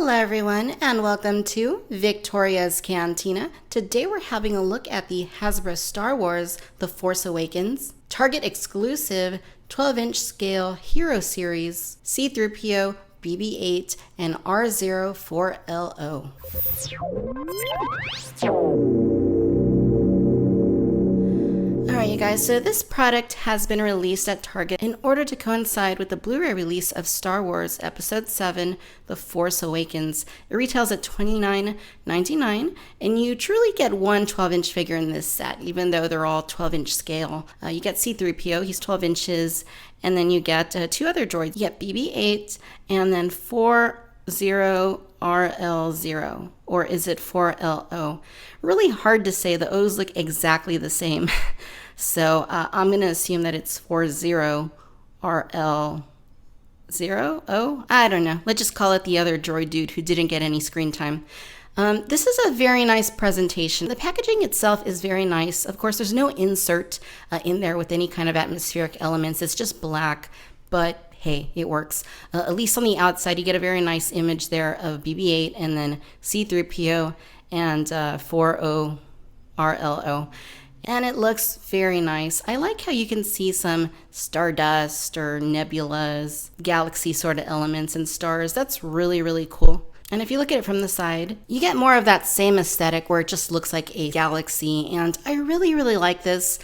Hello everyone and welcome to Victoria's Cantina. Today we're having a look at the Hasbro Star Wars The Force Awakens Target exclusive 12-inch scale Hero Series C-3PO, BB-8, and R-4LO. Alright you guys, so this product has been released at Target in order to coincide with the Blu-ray release of Star Wars Episode 7, The Force Awakens. It retails at $29.99, and you truly get one 12-inch figure in this set, even though they're all 12-inch scale. You get C-3PO, he's 12 inches, and then you get two other droids. You get BB-8, and then 4-0 RL0, or is it 4LO? Really hard to say. The O's look exactly the same. So I'm going to assume that it's 40 RL0. Oh, I don't know. Let's just call it the other droid dude who didn't get any screen time. This is a very nice presentation. The packaging itself is very nice. Of course, there's no insert in there with any kind of atmospheric elements. It's just black, but hey, it works. At least on the outside, you get a very nice image there of BB-8 and then C-3PO and 40 RLO. And it looks very nice. I like how you can see some stardust or nebulas, galaxy sort of elements and stars. That's really, really cool. And if you look at it from the side, you get more of that same aesthetic where it just looks like a galaxy. And I really, really like this.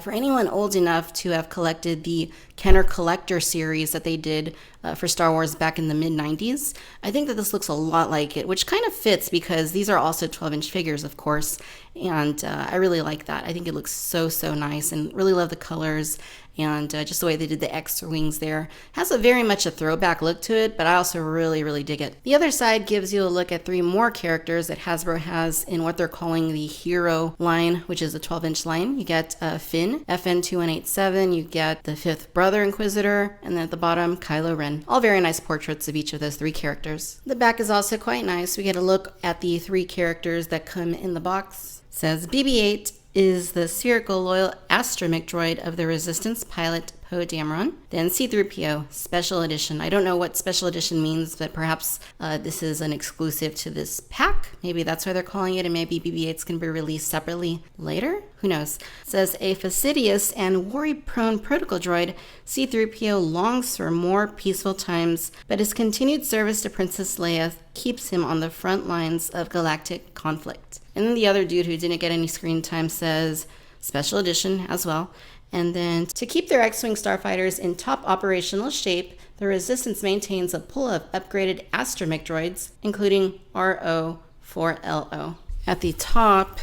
For anyone old enough to have collected the Kenner Collector series that they did for Star Wars back in the mid-90s, I think that this looks a lot like it, which kind of fits because these are also 12-inch figures, of course. And I really like that. I think it looks so, so nice and really love the colors. And just the way they did the X-wings there has a very much a throwback look to it, but I also really, really dig it. The other side gives you a look at three more characters that Hasbro has in what they're calling the Hero line, which is a 12-inch line. You get Finn, FN2187, you get the fifth brother Inquisitor, and then at the bottom, Kylo Ren. All very nice portraits of each of those three characters. The back is also quite nice. We get a look at the three characters that come in the box. It says BB-8 is the spherical loyal astromech droid of the Resistance pilot Poe Dameron. Then C-3PO, Special Edition. I don't know what Special Edition means, but perhaps this is an exclusive to this pack. Maybe that's why they're calling it, and maybe BB-8's can be released separately later. Who knows? It says a fastidious and worry-prone protocol droid, C-3PO longs for more peaceful times, but his continued service to Princess Leia keeps him on the front lines of galactic conflict. And then the other dude who didn't get any screen time says Special Edition as well. And then to keep their X-Wing starfighters in top operational shape, the Resistance maintains a pool of upgraded astromech droids, including RO-4LO. At the top,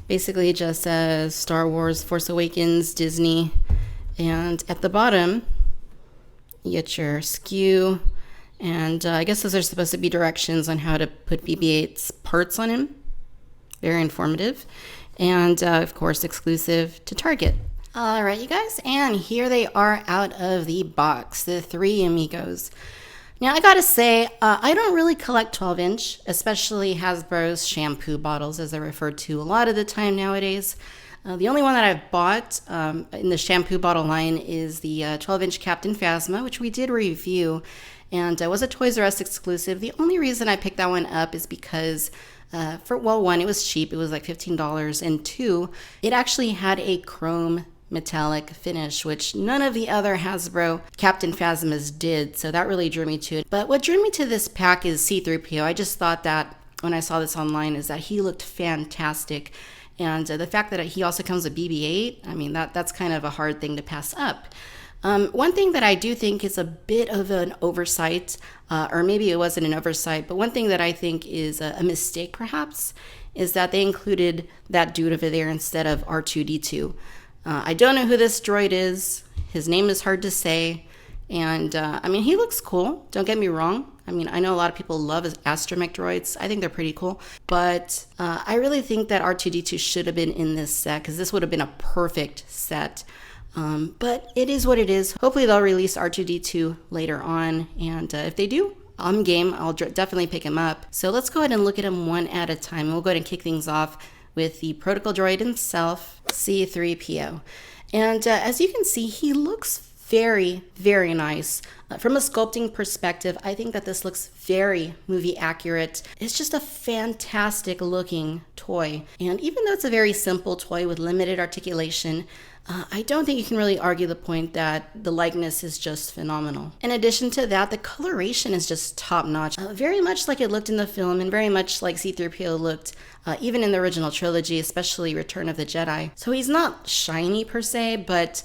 basically it just says Star Wars, Force Awakens, Disney. And at the bottom, you get your SKU. And I guess those are supposed to be directions on how to put BB-8's parts on him. Very informative. And of course, exclusive to Target. All right, you guys. And here they are out of the box, the three amigos. Now, I gotta say, I don't really collect 12-inch, especially Hasbro's shampoo bottles, as they're referred to a lot of the time nowadays. The only one that I've bought in the shampoo bottle line is the 12-inch Captain Phasma, which we did review. And it was a Toys R Us exclusive. The only reason I picked that one up is because, one, it was cheap. It was like $15. And two, it actually had a chrome metallic finish, which none of the other Hasbro Captain Phasmas did. So that really drew me to it. But what drew me to this pack is C-3PO. I just thought that when I saw this online is that he looked fantastic. And the fact that he also comes with BB-8, I mean, that's kind of a hard thing to pass up. One thing that I do think is a bit of an oversight, or maybe it wasn't an oversight, but one thing that I think is a mistake perhaps, is that they included that dude over there instead of R2-D2. I don't know who this droid is. His name is hard to say. And I mean, he looks cool. Don't get me wrong. I mean, I know a lot of people love astromech droids. I think they're pretty cool. But I really think that R2-D2 should have been in this set because this would have been a perfect set. But it is what it is. Hopefully they'll release R2-D2 later on. And if they do, I'm game. I'll definitely pick him up. So let's go ahead and look at him one at a time. We'll go ahead and kick things off with the protocol droid himself, C-3PO. And as you can see, he looks very, very nice. From a sculpting perspective, I think that this looks very movie accurate. It's just a fantastic looking toy. And even though it's a very simple toy with limited articulation, I don't think you can really argue the point that the likeness is just phenomenal. In addition to that, the coloration is just top notch. Very much like it looked in the film and very much like C-3PO looked even in the original trilogy, especially Return of the Jedi. So he's not shiny per se, but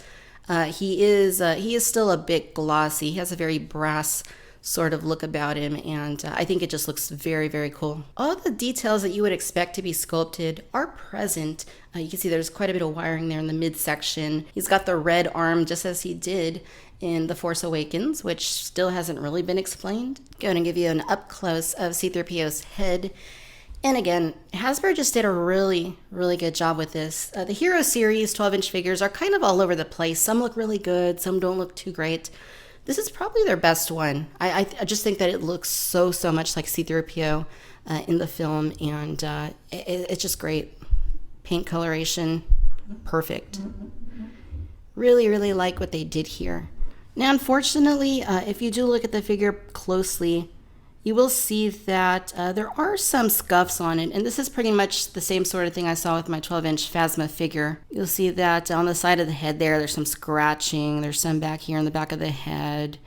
he is still a bit glossy. He has a very brass sort of look about him, and I think it just looks very, very cool. All the details that you would expect to be sculpted are present. You can see there's quite a bit of wiring there in the midsection. He's got the red arm just as he did in The Force Awakens, which still hasn't really been explained. Going to give you an up close of C-3PO's head. And again, Hasbro just did a really, really good job with this. The Hero Series 12-inch figures are kind of all over the place. Some look really good, some don't look too great. This is probably their best one. I just think that it looks so much like C-3PO in the film, and it's just great. Paint coloration, perfect. Really, really like what they did here. Now, unfortunately, if you do look at the figure closely, you will see that there are some scuffs on it, and this is pretty much the same sort of thing I saw with my 12-inch Phasma figure. You'll see that on the side of the head there's some scratching, there's some back here in the back of the head,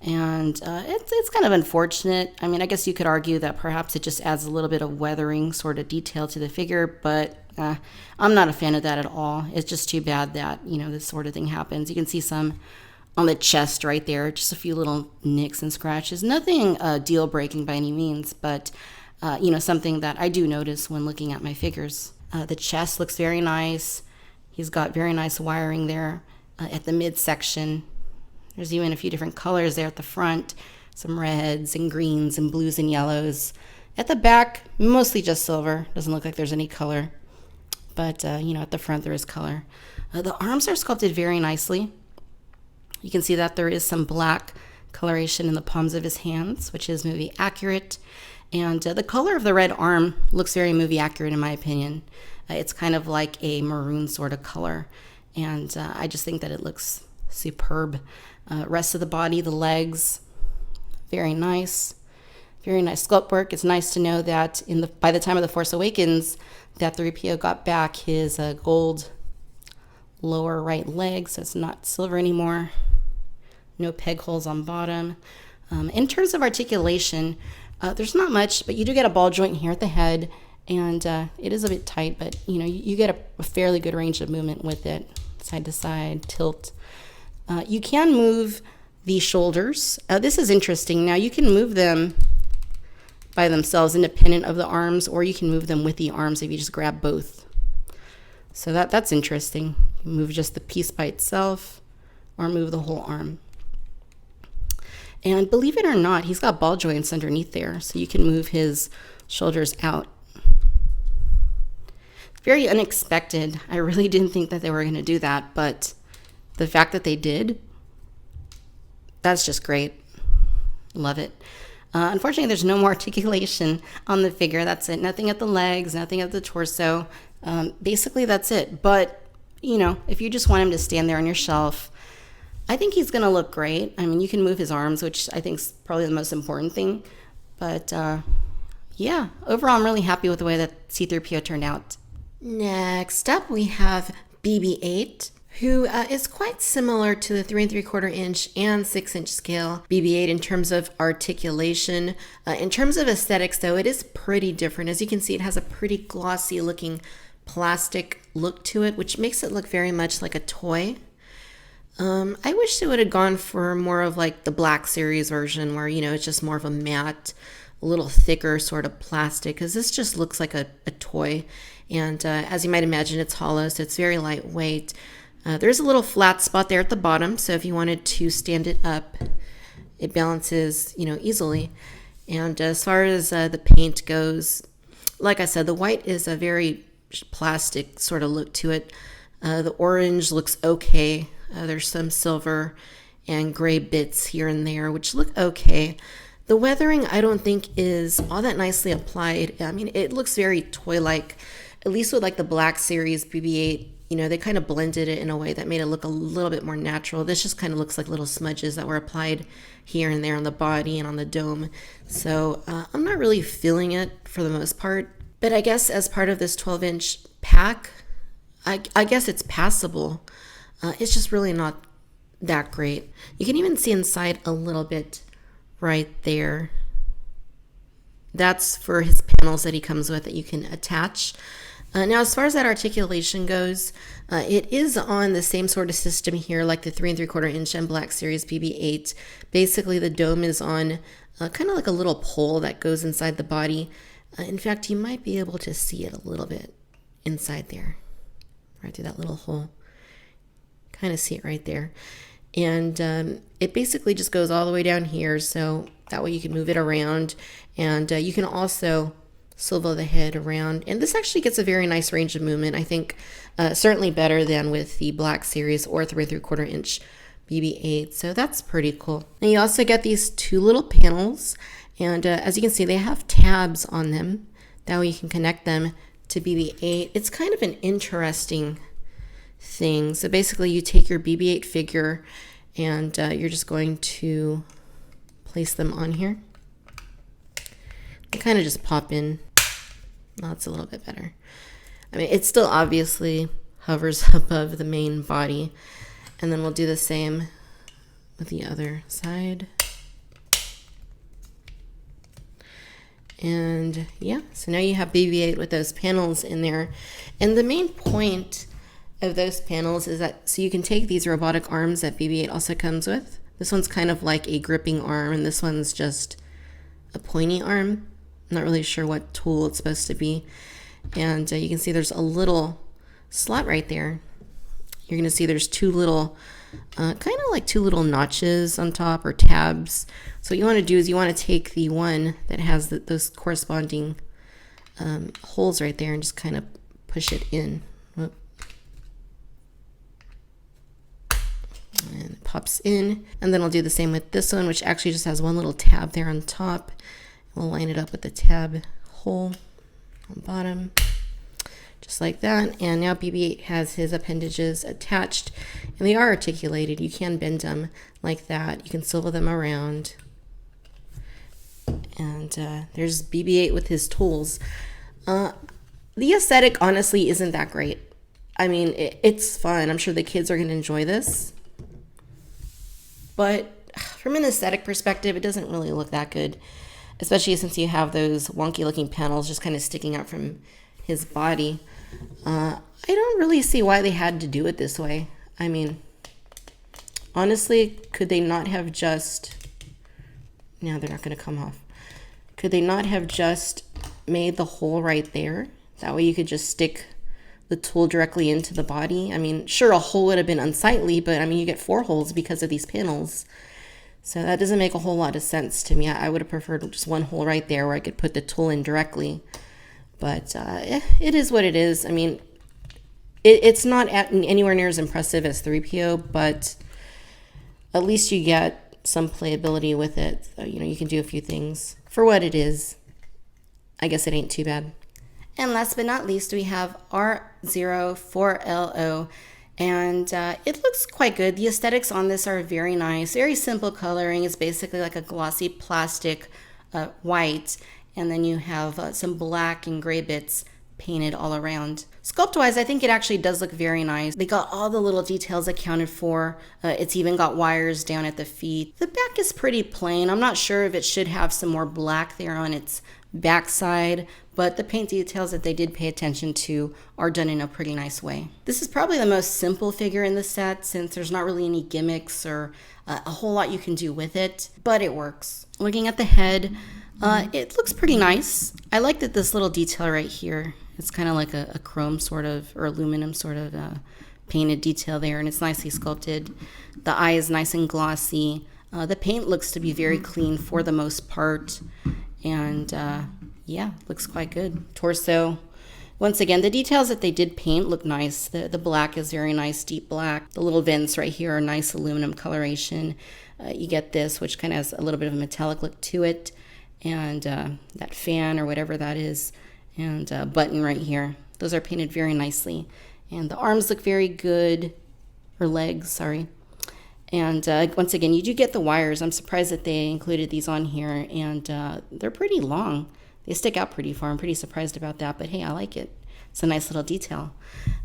and it's kind of unfortunate. I mean, I guess you could argue that perhaps it just adds a little bit of weathering sort of detail to the figure, but I'm not a fan of that at all. It's just too bad that, this sort of thing happens. You can see some on the chest right there, just a few little nicks and scratches. Nothing deal breaking by any means, but something that I do notice when looking at my figures. The chest looks very nice. He's got very nice wiring there at the midsection. There's even a few different colors there at the front, some reds and greens and blues and yellows. At the back, mostly just silver. Doesn't look like there's any color, but at the front there is color. The arms are sculpted very nicely. You can see that there is some black coloration in the palms of his hands, which is movie accurate. And the color of the red arm looks very movie accurate in my opinion. It's kind of like a maroon sort of color. And I just think that it looks superb. Rest of the body, the legs, very nice. Very nice sculpt work. It's nice to know that by the time of The Force Awakens, that 3PO got back his gold lower right leg, so it's not silver anymore. No peg holes on bottom. In terms of articulation, there's not much, but you do get a ball joint here at the head, and it is a bit tight, but you get a fairly good range of movement with it, side to side, tilt. You can move the shoulders. This is interesting. Now you can move them by themselves, independent of the arms, or you can move them with the arms if you just grab both. So that's interesting. You move just the piece by itself, or move the whole arm. And believe it or not, he's got ball joints underneath there, so you can move his shoulders out. Very unexpected. I really didn't think that they were going to do that, but the fact that they did, that's just great. Love it. Unfortunately, there's no more articulation on the figure. That's it. Nothing at the legs, nothing at the torso. Basically, that's it. But, if you just want him to stand there on your shelf, I think he's going to look great. I mean, you can move his arms, which I think is probably the most important thing. But, yeah, overall, I'm really happy with the way that C-3PO turned out. Next up, we have BB-8, who is quite similar to the 3 3/4 inch and 6-inch scale BB-8 in terms of articulation. In terms of aesthetics, though, it is pretty different. As you can see, it has a pretty glossy looking plastic look to it, which makes it look very much like a toy. I wish they would have gone for more of like the Black Series version where, it's just more of a matte, a little thicker sort of plastic, because this just looks like a toy. And as you might imagine, it's hollow, so it's very lightweight. There's a little flat spot there at the bottom, so if you wanted to stand it up, it balances, easily. And as far as the paint goes, like I said, the white is a very plastic sort of look to it. The orange looks okay. There's some silver and gray bits here and there, which look okay. The weathering, I don't think, is all that nicely applied. I mean, it looks very toy-like, at least with like the Black Series BB-8 you know, they kind of blended it in a way that made it look a little bit more natural. This just kind of looks like little smudges that were applied here and there on the body and on the dome. So I'm not really feeling it for the most part. But I guess as part of this 12-inch pack, I guess it's passable. It's just really not that great. You can even see inside a little bit right there. That's for his panels that he comes with that you can attach. Now, as far as that articulation goes, it is on the same sort of system here, like the 3 3/4 inch and Black Series BB-8. Basically, the dome is on kind of like a little pole that goes inside the body. In fact, you might be able to see it a little bit inside there, right through that little hole. Kind of see it right there. And it basically just goes all the way down here, so that way you can move it around. And you can also swivel the head around. And this actually gets a very nice range of movement. I think certainly better than with the Black Series or 3 3/4 inch BB-8. So that's pretty cool. And you also get these two little panels. And as you can see, they have tabs on them. That way you can connect them to BB-8. It's kind of an interesting thing. So basically you take your BB-8 figure and you're just going to place them on here. They kind of just pop in. Well, it's a little bit better. I mean, it still obviously hovers above the main body. And then we'll do the same with the other side. And yeah, so now you have BB-8 with those panels in there. And the main point of those panels is that, so you can take these robotic arms that BB-8 also comes with. This one's kind of like a gripping arm, and this one's just a pointy arm. I'm not really sure what tool it's supposed to be. And you can see there's a little slot right there. You're going to see there's two little, kind of like two little notches on top, or tabs. So what you want to do is you want to take the one that has those corresponding holes right there and just kind of push it in. Whoop. And it pops in. And then I'll do the same with this one, which actually just has one little tab there on top. We'll line it up with the tab hole on the bottom. Just like that. And now BB-8 has his appendages attached, and they are articulated. You can bend them like that. You can swivel them around. And there's BB-8 with his tools. The aesthetic honestly isn't that great. I mean, it's fun. I'm sure the kids are going to enjoy this. But from an aesthetic perspective, it doesn't really look that good, especially since you have those wonky looking panels just kind of sticking out from his body. I don't really see why they had to do it this way. I mean, honestly, could they not have just... No, they're not going to come off. Could they not have just made the hole right there? That way you could just stick the tool directly into the body. I mean, sure, a hole would have been unsightly, but I mean, you get 4 holes because of these panels. So that doesn't make a whole lot of sense to me. I would have preferred just one hole right there where I could put the tool in directly. But it is what it is. I mean, it's not anywhere near as impressive as 3PO, but at least you get some playability with it. So, you know, you can do a few things. For what it is, I guess it ain't too bad. And last but not least, we have RO-4LO. And it looks quite good. The aesthetics on this are very nice. Very simple coloring. It's basically like a glossy plastic white. And then you have some black and gray bits painted all around. Sculpt-wise, I think it actually does look very nice. They got all the little details accounted for. It's even got wires down at the feet. The back is pretty plain. I'm not sure if it should have some more black there on its backside, but the paint details that they did pay attention to are done in a pretty nice way. This is probably the most simple figure in the set, since there's not really any gimmicks or a whole lot you can do with it, but it works. Looking at the head, it looks pretty nice. I like that this little detail right here, it's kind of like a chrome sort of, or aluminum sort of painted detail there, and it's nicely sculpted. The eye is nice and glossy. The paint looks to be very clean for the most part, and yeah, looks quite good. Torso, once again, the details that they did paint look nice. The black is very nice, deep black. The little vents right here are nice aluminum coloration. You get this, which kind of has a little bit of a metallic look to it, and that fan or whatever that is, and button right here. Those are painted very nicely. And the arms look very good, or legs, sorry. And once again, you do get the wires. I'm surprised that they included these on here, and they're pretty long. They stick out pretty far. I'm pretty surprised about that, but hey, I like it. It's a nice little detail.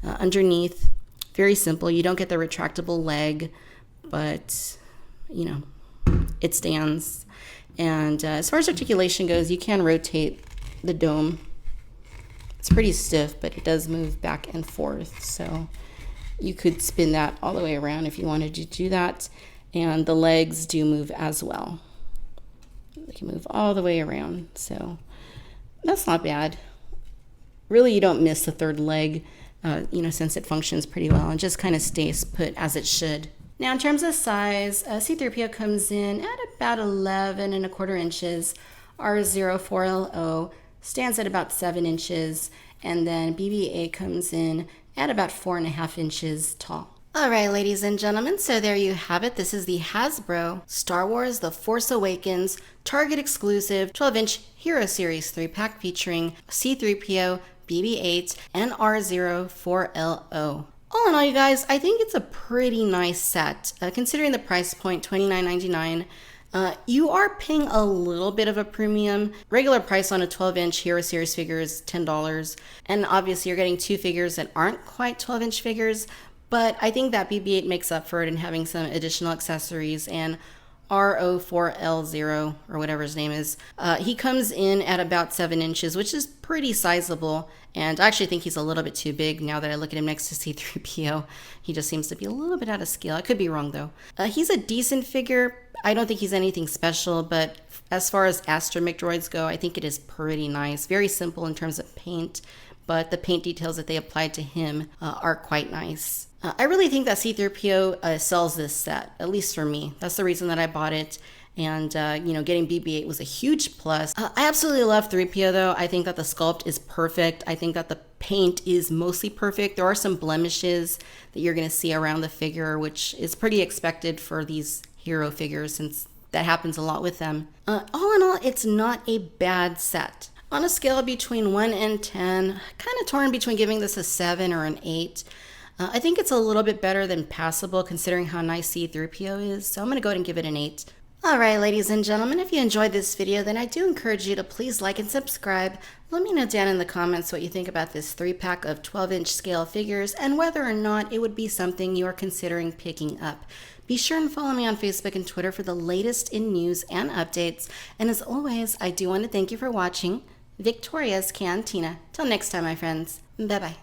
Underneath, very simple. You don't get the retractable leg, but, you know, it stands. And as far as articulation goes, you can rotate the dome. It's pretty stiff, but it does move back and forth, so you could spin that all the way around if you wanted to do that. And the legs do move as well. They can move all the way around, so that's not bad. Really, you don't miss the third leg, you know, since it functions pretty well and just kind of stays put as it should. Now, in terms of size, C-3PO comes in at about 11¼ inches. R-4LO stands at about 7 inches, and then BB-8 comes in at about 4½ inches tall. All right, ladies and gentlemen, so there you have it. This is the Hasbro Star Wars The Force Awakens Target exclusive 12-inch Hero Series 3-pack featuring C-3PO, BB-8, and R-4LO. All in all, you guys, I think it's a pretty nice set. Considering the price point, $29.99, you are paying a little bit of a premium. Regular price on a 12-inch Hero Series figure is $10. And obviously you're getting 2 figures that aren't quite 12-inch figures, but I think that BB-8 makes up for it in having some additional accessories. And RO-4LO, or whatever his name is, he comes in at about 7 inches, which is pretty sizable. And I actually think he's a little bit too big now that I look at him next to C-3PO. He just seems to be a little bit out of scale. I could be wrong, though. He's a decent figure. I don't think he's anything special, but as far as astromech droids go, I think it is pretty nice. Very simple in terms of paint, but the paint details that they applied to him are quite nice. I really think that C-3PO sells this set, at least for me. That's the reason that I bought it. And, you know, getting BB-8 was a huge plus. I absolutely love 3PO, though. I think that the sculpt is perfect. I think that the paint is mostly perfect. There are some blemishes that you're going to see around the figure, which is pretty expected for these hero figures since that happens a lot with them. All in all, it's not a bad set. On a scale between 1 and 10, kind of torn between giving this a 7 or an 8. I think it's a little bit better than passable considering how nice C-3PO is, so I'm going to go ahead and give it an 8. Alright, ladies and gentlemen, if you enjoyed this video, then I do encourage you to please like and subscribe. Let me know down in the comments what you think about this 3-pack of 12-inch scale figures and whether or not it would be something you are considering picking up. Be sure and follow me on Facebook and Twitter for the latest in news and updates. And as always, I do want to thank you for watching. Victoria's Cantina. Till next time, my friends. Bye-bye.